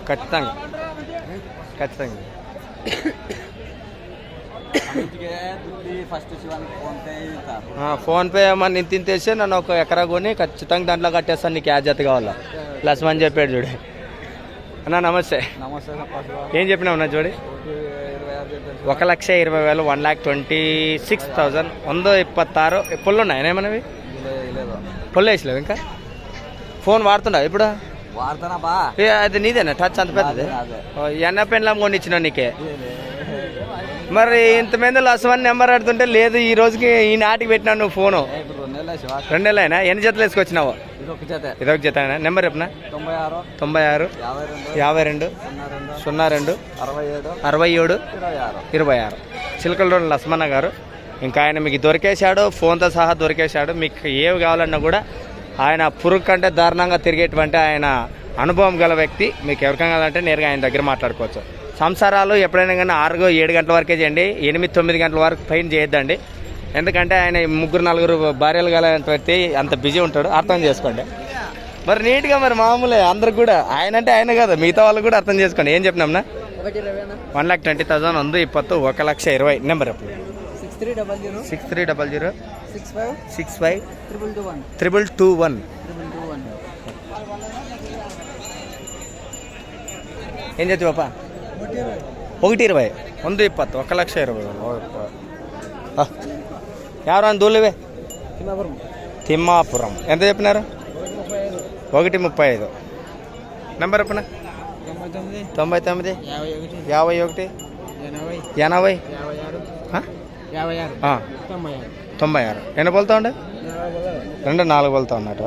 ఖచ్చితంగా ఖచ్చితంగా ఫోన్పే ఏమన్నా ఇంత ఇంతేస్తే నన్ను ఒక ఎకరా కొని ఖచ్చితంగా దాంట్లో కట్టేస్తాను, నీకు యాజ్ జత కావాలా ప్లస్ వన్ చెప్పాడు చూడు. అన్నా నమస్తే. ఏం చెప్పినావు నా చూడి? 1,20,000 1,26,000 126 పుల్లు ఉన్నాయా ఏమన్నవి? పుల్లు వేసలేవు ఇంకా? ఫోన్ వాడుతున్నావు ఇప్పుడు? అది నీదేనా టచ్ అంత పెద్దది? ఎన్న పెన్లాం కొని ఇచ్చినావు నీకే. మరి ఇంతమంది లసవన్ నెంబర్ ఆడుతుంటే లేదు ఈ రోజుకి ఈ నాటికి పెట్టినావు నువ్వు ఫోను. 2 నెలలు అయినా? ఎన్ని జతలు వేసుకొచ్చినావు? ఇదొక జత అయినా? నెంబర్ చెప్పనా? 96 52 02 67 26 చిలకల రోడ్ లస్మన్న గారు. ఇంకా ఆయన మీకు దొరికేశాడు, ఫోన్తో సహా దొరికేశాడు. మీకు ఏవి కావాలన్నా కూడా ఆయన పురుగు కంటే దారుణంగా తిరిగేటువంటి ఆయన అనుభవం గల వ్యక్తి. మీకు ఎవరికైనా కావాలంటే నేరుగా ఆయన దగ్గర మాట్లాడుకోవచ్చు. సంసారాలు ఎప్పుడైనా కానీ 6-7 గంటల వరకే చేయండి, 8-9 గంటల వరకు పైన చేయొద్దండి. ఎందుకంటే ఆయన 3-4 భార్యలు గలటువంటి అంత బిజీ ఉంటాడు, అర్థం చేసుకోండి. మరి నీట్గా మరి మామూలే అందరికి కూడా ఆయన అంటే ఆయన కదా, మిగతా వాళ్ళు కూడా అర్థం చేసుకోండి. ఏం చెప్పినాంనా? 1,20,000 120 1,20,000 నెంబర్ ఎప్పుడు? 6300 65 221. ఏం చెప్తావు పాప? 120 120 1,20,000. ఎవరు అని దూలివే? తిమ్మాపురం. ఎంత చెప్పినారు? 135 నెంబర్ చెప్పిన? 99 51 80 96. ఎన్ని పోలుతా ఉండే? 2-4 పోలుతా ఉన్నట్టు.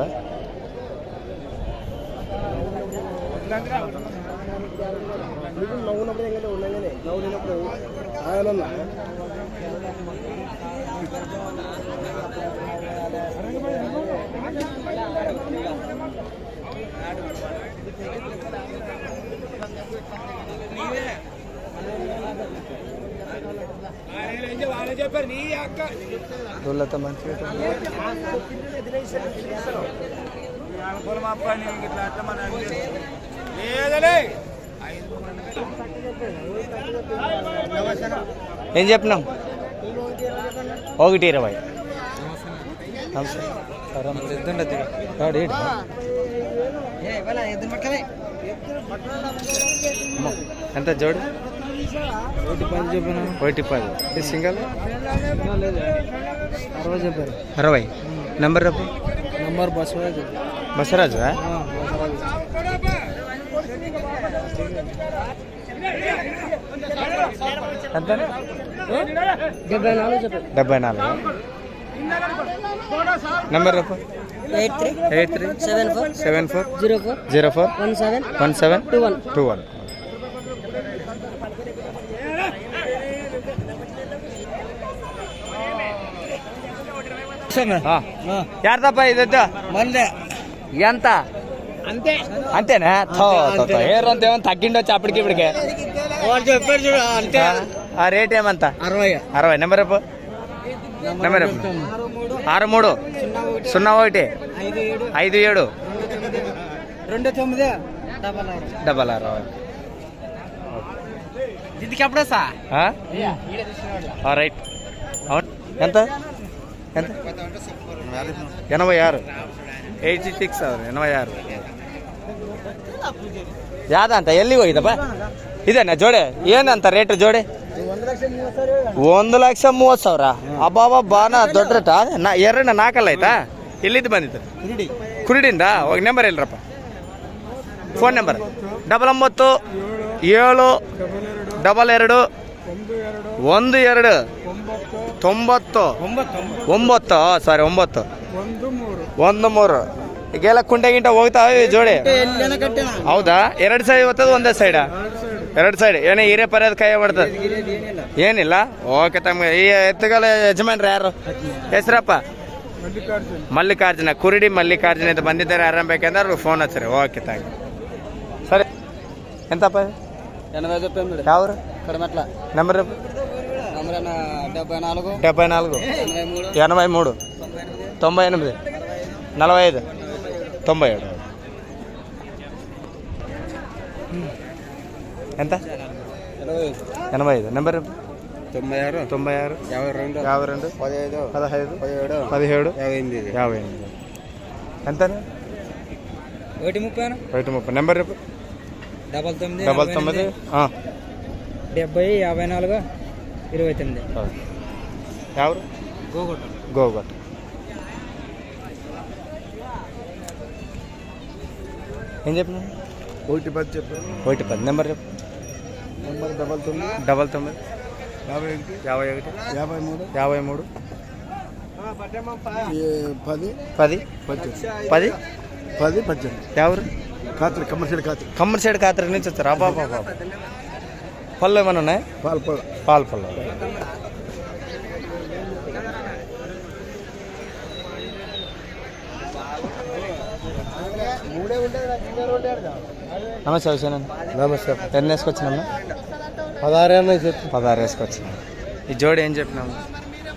ఏం చెప్పినాం? 120. ఎంత జోడు? 110. ఇది సింగల్ 60. నెంబర్ రేపు? నెంబర్ బసరాజు. ఎంత? 74. నెంబర్ రేపు? 8374 04 1721. యార్దప్ప ఇది ఎంత? అంతేనా? ఏమంత ఏమన్నా తగ్గిండొచ్చు అప్పటికి ఇప్పటికే. ఆ రేట్ ఏమంత? 60. నెంబర్ రేపు? నెంబర్ రేపు 63 01 57 29 దీనికి ఎప్పుడో రైట్. అవును. ఎంత? 86 86 86 ಯಾದ ಅಂತ ಎಲ್ಲಿಗೆ ಹೋಗಿದ್ದಪ್ಪ? ಇದೇನಾ ಜೋಡೆ? ಏನಂತ ರೇಟ್ ಜೋಡೆ? 1,30,000. ಅಬ್ಬಾಬಾ ಬಾನ ದೊಡ್ಡ ರೇಟಾ? 4 ಆಯ್ತಾ? ಎಲ್ಲಿದ್ದು ಬಂದಿತ್ತು? ಕುರುಡಿಂದ. ಹೋಗಿ ನಂಬರ್ ಇಲ್ಲರಪ್ಪ. ಫೋನ್ ನಂಬರ್ 99 7 22 12 90 ಸಾರಿ 9 13. ಈಗೆಲ್ಲ ಕುಂಟೆ ಗಿಂಟ ಹೋಗ್ತಾವೆ ಜೋಡಿ? ಹೌದಾ? 2 ಸೈಡ್ ಹೋಗ್ತದೆ ಒಂದೇ ಸೈಡಾ? 2 ಸೈಡ್. ಏನೇ ಹಿರೇ ಪರ್ಯಾದ ಕೈ ಬರ್ತದೆ? ಏನಿಲ್ಲ. ಓಕೆ. ತಮ್ಮ ಈ ಎತ್ತುಗಳ ಯಜಮಾನ್ರು ಯಾರು? ಹೆಸರಪ್ಪ? ಮಲ್ಲಿಕಾರ್ಜುನ. ಕುರುಡಿ ಮಲ್ಲಿಕಾರ್ಜುನ ಅಂತ ಬಂದಿದ್ದಾರೆ. ಆರಾಮ ಬೇಕಂದ್ರೆ ಫೋನ್ ಹಚ್ಚಿರಿ. Okay, thank you. ಸರಿ. ಎಂತಪ್ಪ? ಯಾವ್ರು? ಕಡಿಮೆಟ್ಲ. ನಂಬರ್ 74 83 98 45 97. ఎంత? 85. నెంబర్ 96 96 52 52 15 15 17 17 58. ఎంత? 130. నెంబర్ 99 99 70 54 29. ఎవరు? గోగొట్ట. ఏం చెప్పినా? 110 చెప్పాను. 110. నెంబర్ చెప్పు. నెంబర్ 99 99 51 53 10 10 10 18. ఎవరు? కాత్రి కమర్షియల్ కాత్రి. ఖమ్మం సైడ్ కాత్రి నుంచి వచ్చారు. బాబా పళ్ళు ఏమైనా ఉన్నాయి? పాలు పళ్ళు. నమస్తే హుసేన్. నమస్తే. ఎన్ని వేసుకొచ్చినాము? 16 వేసుకొచ్చినాం. ఈ జోడి ఏం చెప్పినాము?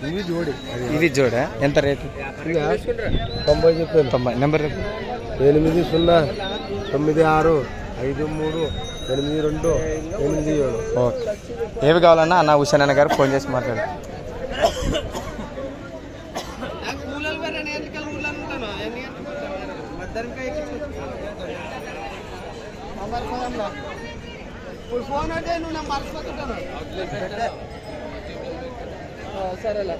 ఇవి జోడి. ఇది జోడా? ఎంత రేటు? 90 చెప్పాను. 90. నెంబర్ 8 0 9 6 5 3 8 2 8 7. ఓకే. ఏవి కావాలన్నా అన్న హుసేన్ అన్న గారు ఫోన్ చేసి మాట్లాడు. సరేలే.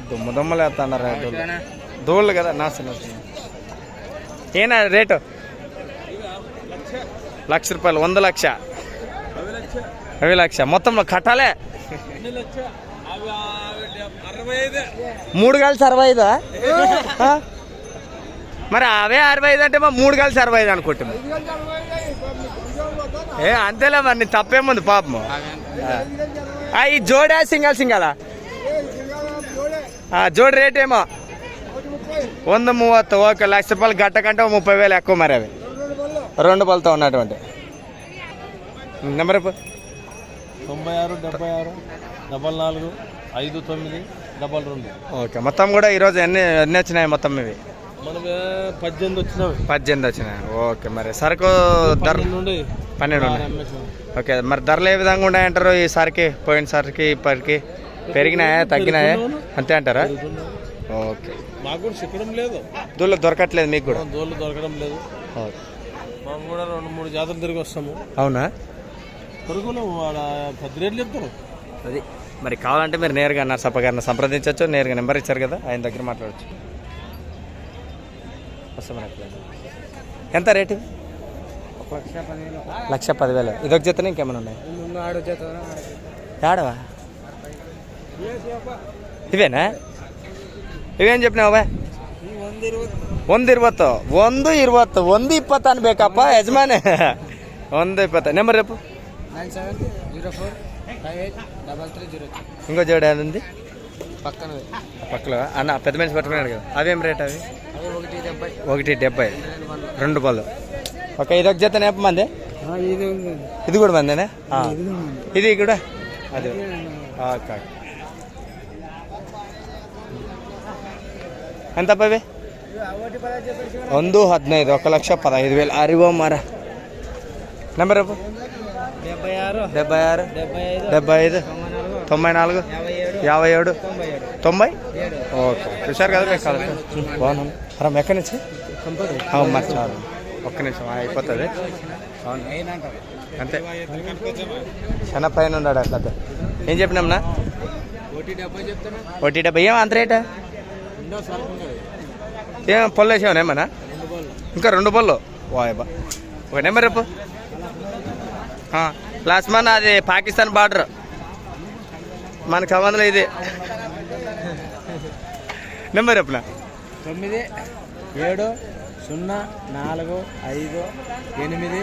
దుమ్మలు వేస్తున్నారు దోళ్ళు కదా. నాశనం ఏనా రేటు? 1,00,000 రూపాయలు. 100 లక్ష 10 లక్ష మొత్తంలో కట్టాలే. 3 కలిసి 65. మరి అవే 65 అంటే మా 3 కలిసి 65 అనుకుంటున్నా. అంతేలే మరి నీ తప్పేముంది పాపము. ఈ జోడా సింగలా? జోడి రేట్ ఏమో 130. ఓకే. 1,00,000 రూపాయలు గట్ట కంటే 30,000 ఎక్కువ మరి. అవి 2 బలతో ఉన్నటువంటి. నెంబర్ 96 76 44 59 22. ఓకే. మొత్తం కూడా ఈరోజు ఎన్ని వచ్చినాయి మొత్తం? ఇవి మనకు 18 వచ్చినాయి. 18 వచ్చినాయి. ఓకే. మరి సరుకు ధర 12. ఓకే. మరి ధరలు ఏ విధంగా ఉన్నాయంటారు ఈసారికి? పోయినసారికి ఇప్పటికి పెరిగినాయా తగ్గినాయా అంతే అంటారా? ఓకే. మాకు కూడా చిక్కడం లేదు. దూళ్ళు దొరకట్లేదు మీకు కూడా? దూళ్ళు దొరకడం లేదు. మాకు కూడా 2-3 జాతరలు తిరిగి వస్తాము. అవునా? కొడుకులు వాడ 10 రేట్లు చెప్తారు. అది మరి కావాలంటే మీరు నేరుగా నర్సప్ప గారిని సంప్రదించవచ్చు. నేరుగా నెంబర్ ఇచ్చారు కదా, ఆయన దగ్గర మాట్లాడచ్చు. ఎంత రేటు? 1,10,000. ఇదొక జతనే ఇంకేమైనా ఉన్నాయి? ఆడవా? ఇవేనా? ఇవేం చెప్పినావు బా? 120. 120 అని ಬೇಕಪ್ಪ ಯಜಮಾನೆ. 120. నెంబర్ రేపు 9704583303. ఇంకో జోడి అది ఉంది పక్కన అన్న. పెద్ద మనిషి పట్టుకున్నాడు కదా. అవేం రేట్? అవి 170. 2 పళ్ళు. ఓకే. ఇదొక జత నేప మంది? ఇది కూడా మందేనా? ఇది కూడా అది. ఓకే. ఎంత పవి? 115. 1,15,000. అరివో మరా. నెంబర్ 76 75 94 57 90. ఓకే. చూసారు కదా మీకు కాదు. బాగున్నాను. మనం ఎక్కడి నుంచి? మర్చిపోదు. ఒక్క నిమిషం అయిపోతుంది. అవును అంతే. చాలా పైన ఉన్నాడు అట్లా. ఏం చెప్పినాంనా? 170. ఏం అంత రేటా? ఏం పళ్ళు వేసావు ఏమన్నా? ఇంకా 2 పళ్ళు. వాయబా. ఒక నెంబర్ రేపు. లాస్ట్ మన అది పాకిస్తాన్ బార్డర్ మనకు సంబంధం ఇది. నెంబర్ చెప్పనా? 9704583303.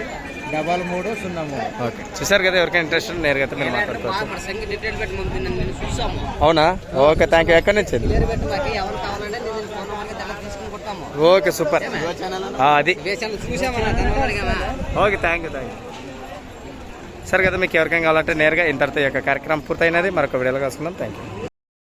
ఓకే. చూసారు కదా. ఎవరికైనా ఇంట్రెస్ట్ నేరుగా మీరు మాట్లాడుకోవచ్చు. అవునా? ఓకే. Thank you. ఎక్కడి నుంచి? ఓకే. సూపర్. అది ఓకే. Thank you. సరే కదా. మీకు ఎవరికైనా కావాలంటే నేరుగా ఇంతటితో ఈ యొక్క కార్యక్రమం పూర్తయినది. మరొక వీడియోలో కలుసుకుందాం. Thank you.